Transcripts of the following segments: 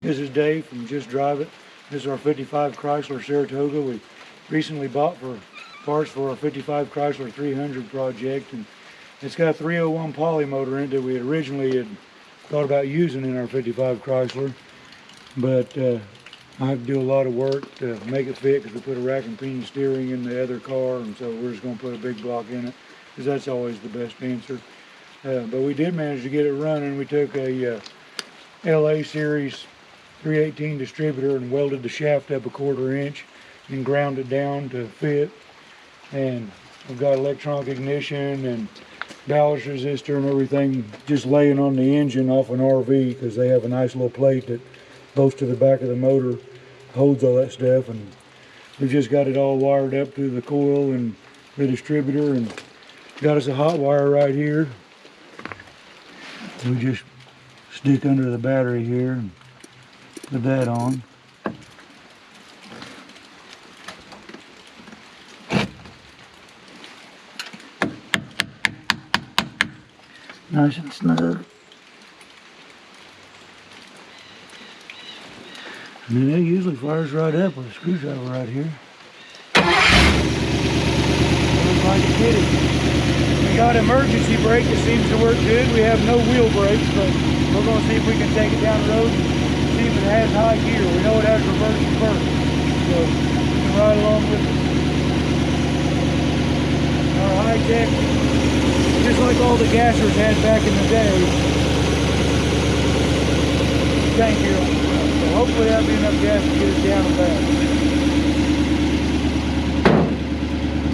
This is Dave from Just Drive It. This is our 55 Chrysler Saratoga. We recently bought for parts for our 55 Chrysler 300 project, and it's got a 301 poly motor in it that we originally had thought about using in our 55 Chrysler, but I have to do a lot of work to make it fit because we put a rack and pinion steering in the other car, and so we're just going to put a big block in it because that's always the best answer. But we did manage to get it running. We took a LA Series 318 distributor and welded the shaft up a 1/4 inch and ground it down to fit, and we've got electronic ignition and ballast resistor and everything just laying on the engine off an RV because they have a nice little plate that goes to the back of the motor, holds all that stuff, and we've just got it all wired up through the coil and the distributor, and got us a hot wire right here. We just stick under the battery here and put that on. Nice and snug. And then it usually fires right up with a screwdriver right here. Looks like a kitty. We got emergency brake that seems to work good. We have no wheel brakes, but we're going to see if we can take it down the road and see if it has high gear. We know it has reverse and first, so we can ride along with it. Our high tech, just like all the gassers had back in the day, tank here on the front. So hopefully that'll be enough gas to get us down and back.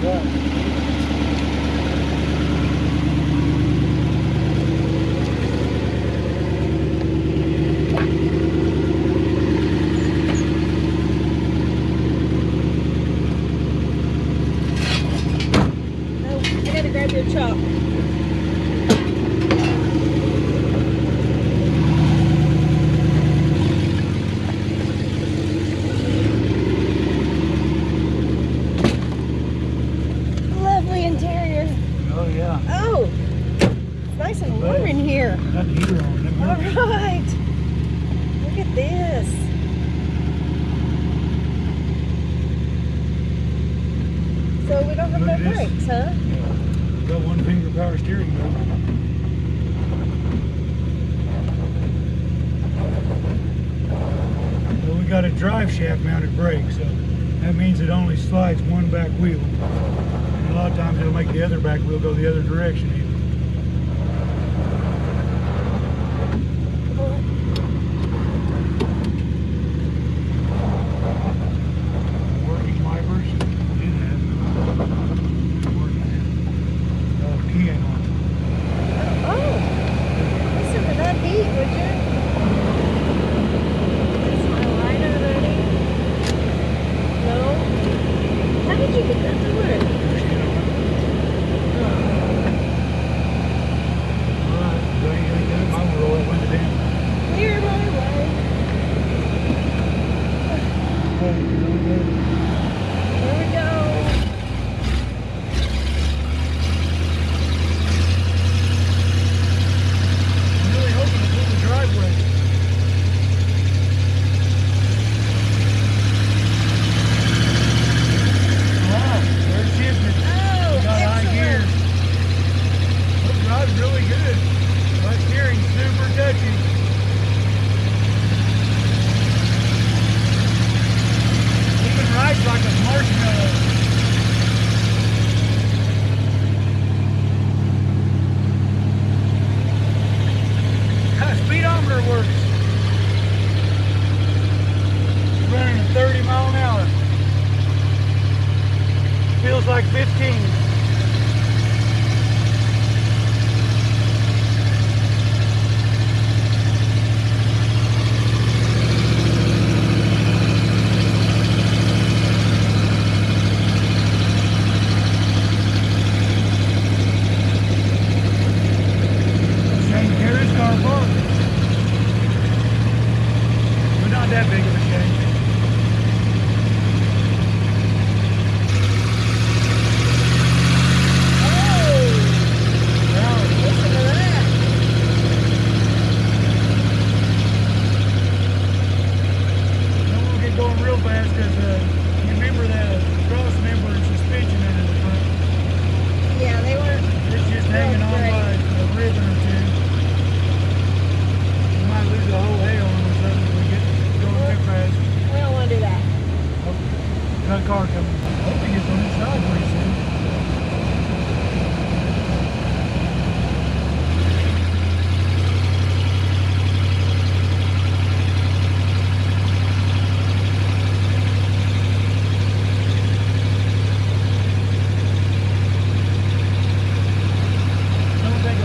Right. Your chop. Lovely interior. Oh yeah. Oh, it's nice and warm in here. Got the heater on. All right. Look at this. So we don't have no brakes, huh? Got 1-finger power steering wheel. Well, we got a drive shaft mounted brake, so that means it only slides one back wheel. And a lot of times it'll make the other back wheel go the other direction even. Working wipers. Works. Running at 30 miles an hour. Feels like 15. That big of a change. fast because you remember that cross member and suspension under the front. Yeah, they weren't. It's just hanging on great. by a ribbon or two. You might lose a whole hail or something if we get going too fast. We don't want to do that. Got a car coming. I hope he gets on the side pretty soon.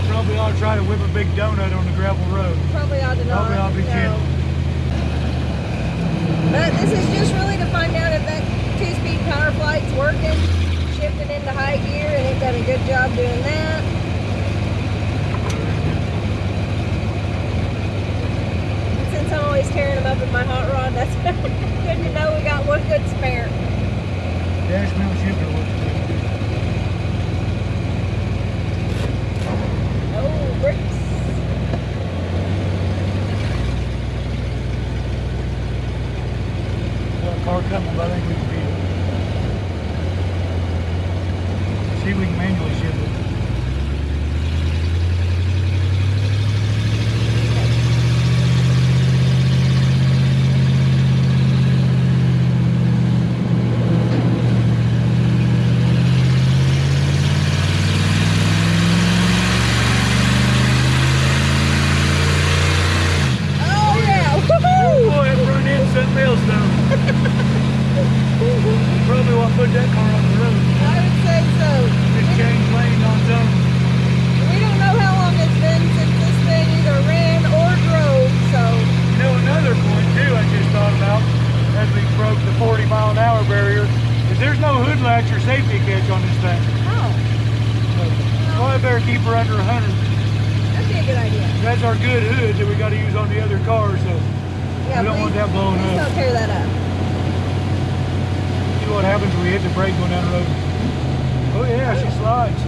Probably ought to try to whip a big donut on the gravel road. Probably ought to not. Probably ought to be gentle. But this is just really to find out if that 2-speed power flight's working, shifting into high gear, and they've done a good job doing that. And since I'm always tearing them up with my hot rod, that's good to know we got one good spare. Dash mount shifter works good. Oh, bricks. Got a car coming, but I think we can beat it. See if we can manually shift it. Oh, yeah. Woohoo! Boy, that front end's something else though. You probably want to put that car on the road. I would say so. Just change lanes on its own. We don't know how long it's been since this thing either ran or drove, so. You know, another point too I just thought about as we broke the 40-mile-an-hour barrier is there's no hood latch or safety catch on this thing. Oh, So I better keep her under 100. that'd be a good idea. That's our good hood that we got to use on the other car, so Yeah, we don't want that blowing please up. don't tear that up. See what happens when we hit the brake going down the road. Oh yeah, she slides.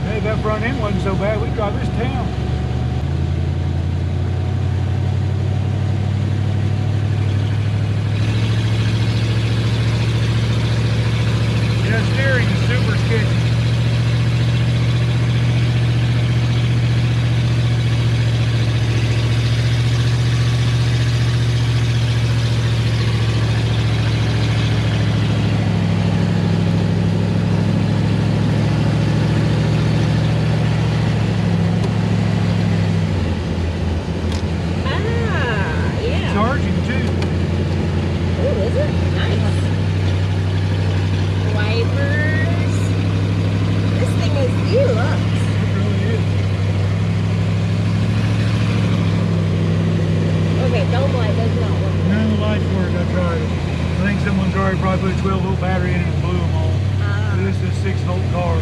Hey, that front end wasn't so bad. We drive this town. Yeah, steering is super sketchy. Ah, yeah. Charging too. Oh, is it? Nice. Wipers. This thing is deluxe. It really is. Okay, dome light does not work. None of the lights work. I tried it. I think someone's already probably put a 12-volt battery in it and blew them all. Ah. This is a 6-volt car.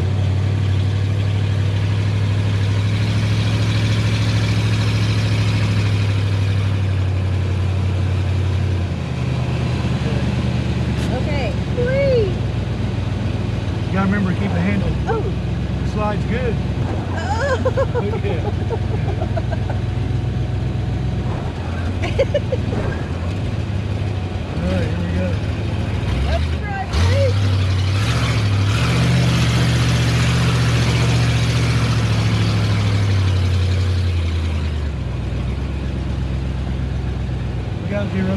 Okay, 3. You gotta remember to keep the handle. Oh. The slide's good. Oh. Look at Alright, here we go. Up the driveway. We got 0.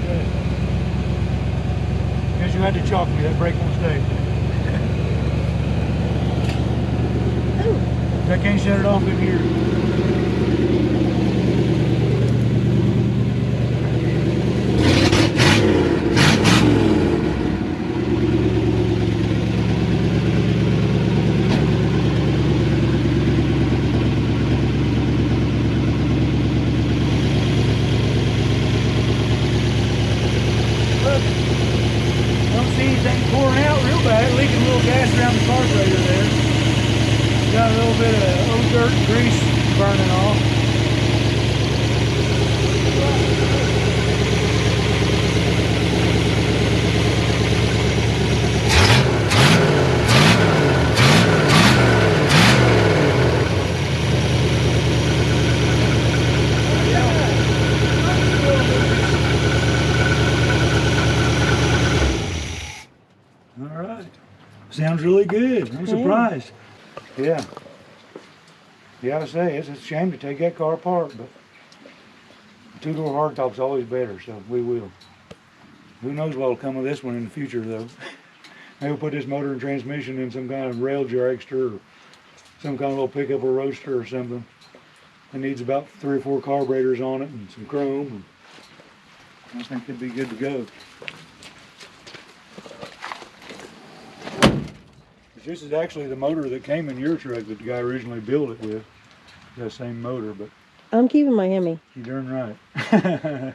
Good. Guess you had to chalk me. That brake won't stay. Ooh. I can't shut it off in here. Look, don't see anything pouring out real bad, leaking a little gas around the carburetor there. Got a little bit of old dirt and grease burning off. All right. Sounds really good. I'm surprised. Yeah. Yeah, I say, it's a shame to take that car apart, but two-door hardtop's always better, so we will. Who knows what'll come of this one in the future, though. Maybe we'll put this motor and transmission in some kind of rail dragster or some kind of little pickup or roadster or something. It needs about 3 or 4 carburetors on it and some chrome. And I think it'd be good to go. This is actually the motor that came in your truck that the guy originally built it with. That same motor, but I'm keeping my Hemi. you're darn right.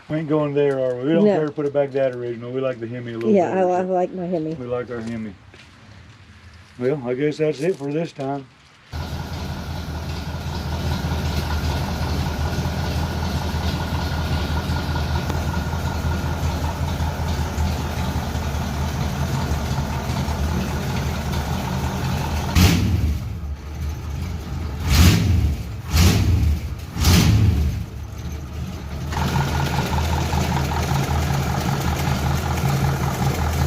We ain't going there, are we? We don't care to put it back that original. We like the Hemi a little Yeah, better. I like my Hemi. We like our Hemi. Well, I guess that's it for this time.